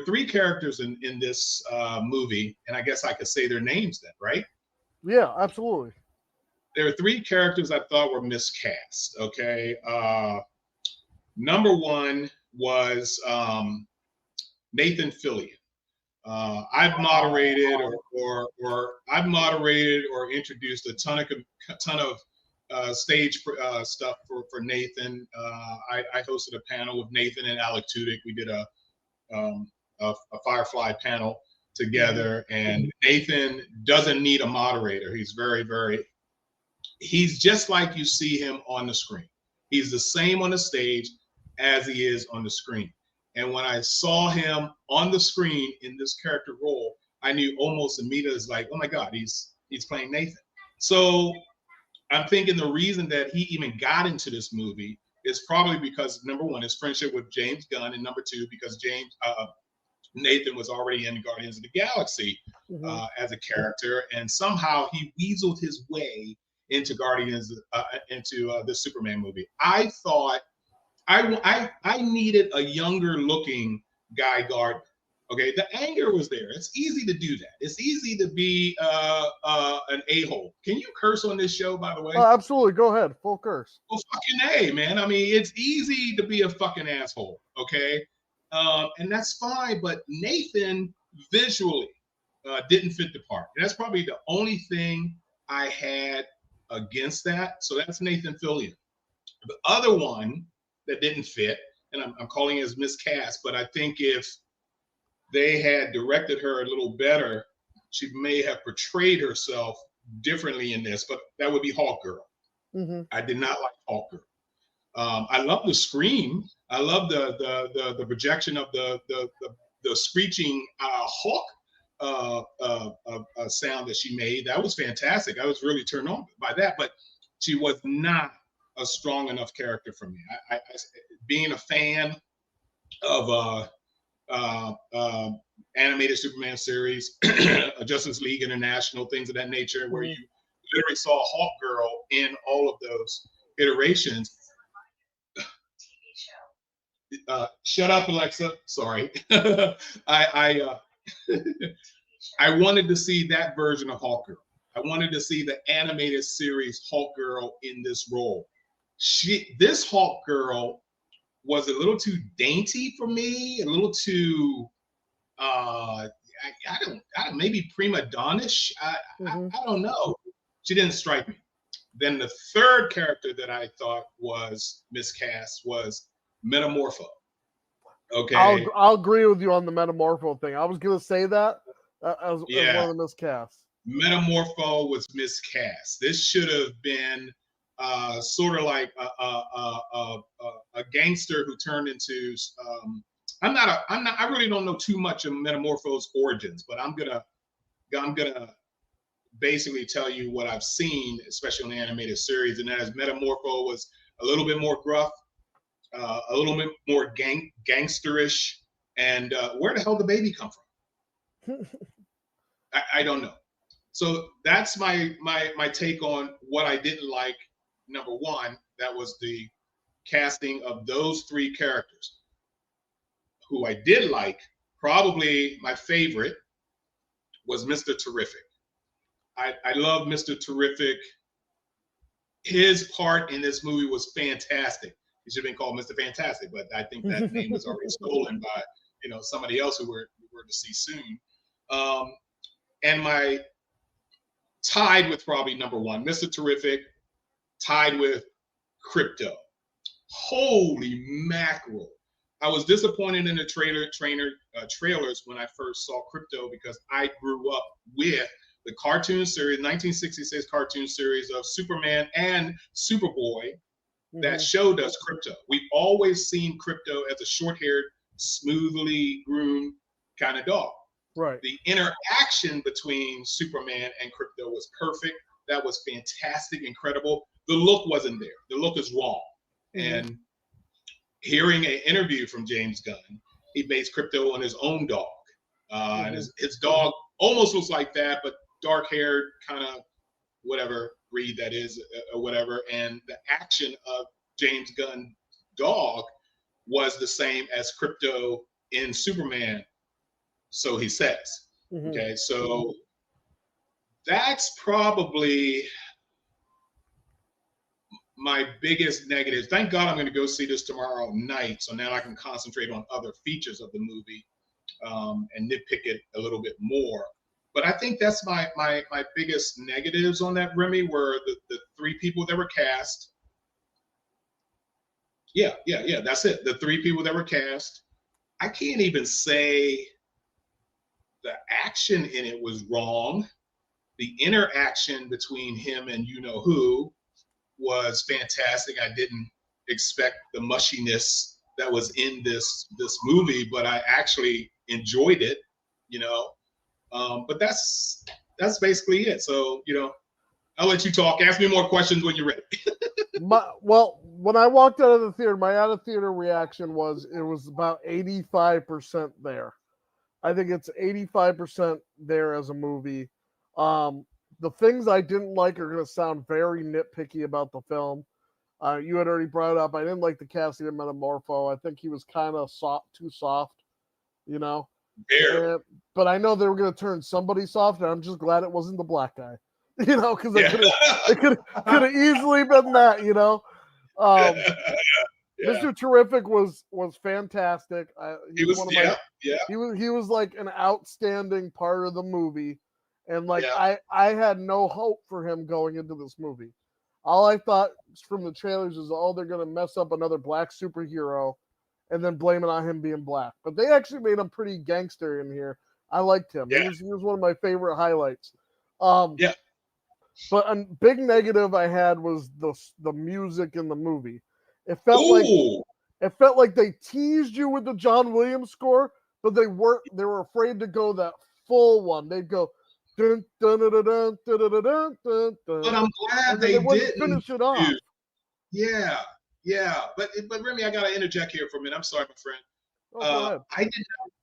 three characters in this movie, and I guess I could say their names then, right? Yeah, absolutely. There are three characters I thought were miscast. Okay, number one was Nathan Fillion. I've moderated or introduced a ton of stage stuff for Nathan. I hosted a panel with Nathan and Alec Tudyk. We did a Firefly panel together, and Nathan doesn't need a moderator. He's he's just like you see him on the screen. He's the same on the stage as he is on the screen. And when I saw him on the screen in this character role, I knew almost immediately, it's like, oh my God, he's playing Nathan. So I'm thinking the reason that he even got into this movie is probably because, number one, his friendship with James Gunn, and number two, because Nathan was already in Guardians of the Galaxy as a character, and somehow he weaseled his way into the Superman movie. I thought I needed a younger looking Guy Gardner. Okay, the anger was there. It's easy to do that. It's easy to be an a-hole. Can you curse on this show, by the way? Absolutely. Go ahead. Full curse. Well, fucking A, man. I mean, it's easy to be a fucking asshole. Okay, and that's fine. But Nathan visually didn't fit the part. And that's probably the only thing I had against that. So that's Nathan Fillion. The other one that didn't fit, and I'm calling it as miscast, but I think if they had directed her a little better, she may have portrayed herself differently in this, but that would be Hawk Girl. I did not like Hawk Girl. I love the scream. I love the projection of the screeching hawk sound that she made. That was fantastic. I was really turned on by that, but she was not a strong enough character for me. I being a fan of animated Superman series, Justice League International, things of that nature, where you literally saw Hawk Girl in all of those iterations. Shut up, Alexa. Sorry. I wanted to see that version of Hawk Girl. I wanted to see the animated series Hawk Girl in this role. This Hawk Girl was a little too dainty for me, a little too maybe prima donna-ish. I don't know. She didn't strike me. Then the third character that I thought was miscast was Metamorpho. Okay. I'll agree with you on the Metamorpho thing. I was gonna say that as one of the miscasts. Metamorpho was miscast. This should have been sort of like a gangster who turned into. I really don't know too much of Metamorpho's origins, but I'm gonna basically tell you what I've seen, especially in the animated series, and that is Metamorpho was a little bit more gruff, a little bit more gangsterish, and where the hell did the baby come from? I don't know. So that's my take on what I didn't like. Number one, that was the casting of those three characters. Who I did like, probably my favorite, was Mr. Terrific. I love Mr. Terrific. His part in this movie was fantastic. He should have been called Mr. Fantastic, but I think that name was already stolen by somebody else who we're to see soon. And my tied with probably number one, Mr. Terrific, tied with Crypto. Holy mackerel. I was disappointed in the trailers when I first saw Crypto because I grew up with the cartoon series, 1966 cartoon series of Superman and Superboy that showed us Crypto. We've always seen Crypto as a short-haired, smoothly groomed kind of dog. Right. The interaction between Superman and Crypto was perfect. That was fantastic, incredible. The look wasn't there. The look is wrong. And hearing an interview from James Gunn, he based Crypto on his own dog. And his dog almost looks like that, but dark-haired, kind of whatever breed that is, or whatever. And the action of James Gunn's dog was the same as Crypto in Superman, so he says. Mm-hmm. Okay, so that's probably my biggest negative. Thank God I'm going to go see this tomorrow night, so now I can concentrate on other features of the movie and nitpick it a little bit more. But I think that's my biggest negatives on that, Remy, were the three people that were cast. Yeah, that's it. The three people that were cast. I can't even say the action in it was wrong. The interaction between him and you know who was fantastic. I didn't expect the mushiness that was in this movie, but I actually enjoyed it, you know. But that's basically it. So, you know, I'll let you talk. Ask me more questions when you're ready. Well, when I walked out of the theater, my out of theater reaction was it was about 85% there. I think it's 85% there as a movie. The things I didn't like are going to sound very nitpicky about the film. You had already brought it up. I didn't like the casting of Metamorpho. I think he was kind of too soft, you know. But I know they were going to turn somebody soft, and I'm just glad it wasn't the black guy, you know, because it could have easily been that, you know. Mr. Terrific was fantastic. He was like an outstanding part of the movie, and like I had no hope for him going into this movie. All I thought from the trailers is, oh, they're gonna mess up another black superhero, and then blame it on him being black. But they actually made him pretty gangster in here. I liked him. He was one of my favorite highlights. But a big negative I had was the music in the movie. It felt like they teased you with the John Williams score, but they were afraid to go that full one. They'd go dun dun dun dun dun dun dun dun. But I'm glad they didn't finish it off. Yeah. But Remy, I gotta interject here for a minute. I'm sorry, my friend. Go ahead.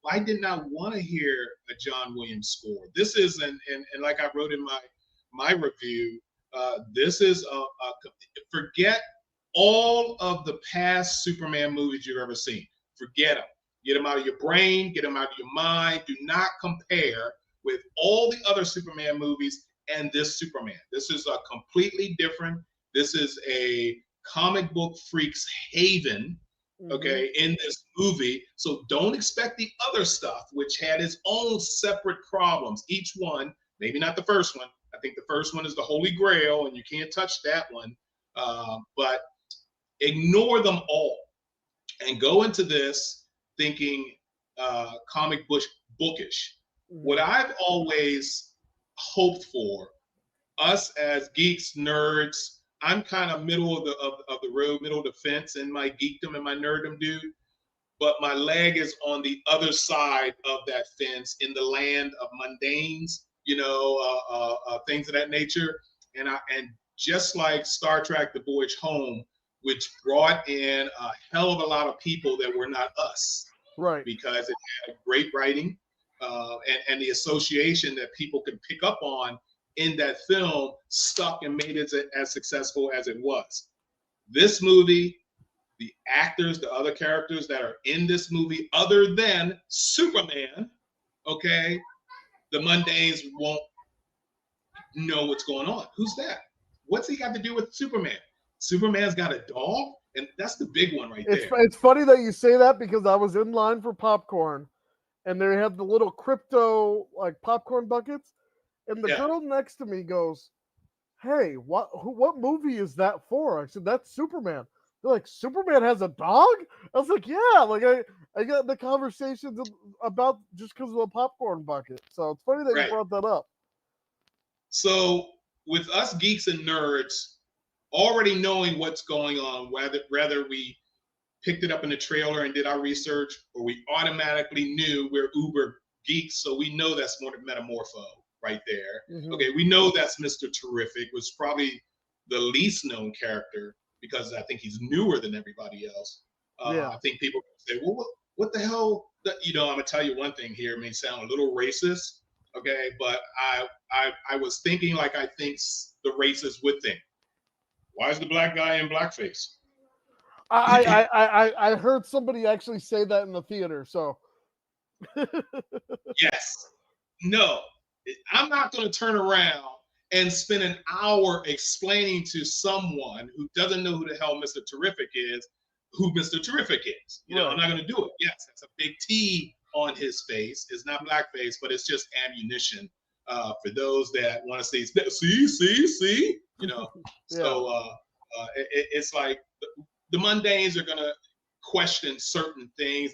I did not want to hear a John Williams score. This is and like I wrote in my review, this is forget all of the past Superman movies you've ever seen. Forget them. Get them out of your brain. Get them out of your mind. Do not compare with all the other Superman movies and this Superman. This is a completely different. This is a comic book freak's haven, okay, in this movie. So don't expect the other stuff, which had its own separate problems. Each one, maybe not the first one. I think the first one is the Holy Grail, and you can't touch that one. But ignore them all and go into this thinking comic bookish. What I've always hoped for, us as geeks, nerds, I'm kind of middle of the road, middle of the fence in my geekdom and my nerddom, dude. But my leg is on the other side of that fence in the land of mundanes, you know, things of that nature. And just like Star Trek: The Voyage Home, which brought in a hell of a lot of people that were not us, right? Because it had great writing and the association that people could pick up on in that film stuck and made it as successful as it was. This movie, the actors, the other characters that are in this movie, other than Superman, okay, the mundanes won't know what's going on. Who's that? What's he got to do with Superman? Superman's got a dog, and that's the big one right there. It's funny that you say that because I was in line for popcorn, and they had the little crypto like popcorn buckets, and the girl next to me goes, "Hey, what movie is that for?" I said, "That's Superman." They're like, "Superman has a dog?" I was like, "Yeah." Like I got the conversations about just because of the popcorn bucket. So it's funny that you brought that up. So with us geeks and nerds already knowing what's going on, whether we picked it up in the trailer and did our research, or we automatically knew we're uber geeks, so we know that's more than Metamorpho right there. Okay, we know that's Mr. Terrific, was probably the least known character because I think he's newer than everybody else. I think people say, well, what the hell? You know, I'm gonna tell you one thing here. It may sound a little racist, okay, but I was thinking like I think the racists would think. Why is the black guy in blackface? I heard somebody actually say that in the theater. So Yes. No. I'm not going to turn around and spend an hour explaining to someone who doesn't know who the hell Mr. Terrific is, who Mr. Terrific is. You know, I'm not going to do it. Yes, that's a big T on his face. It's not blackface, but it's just ammunition for those that want to say, see, you know. So it's like the mundanes are going to question certain things.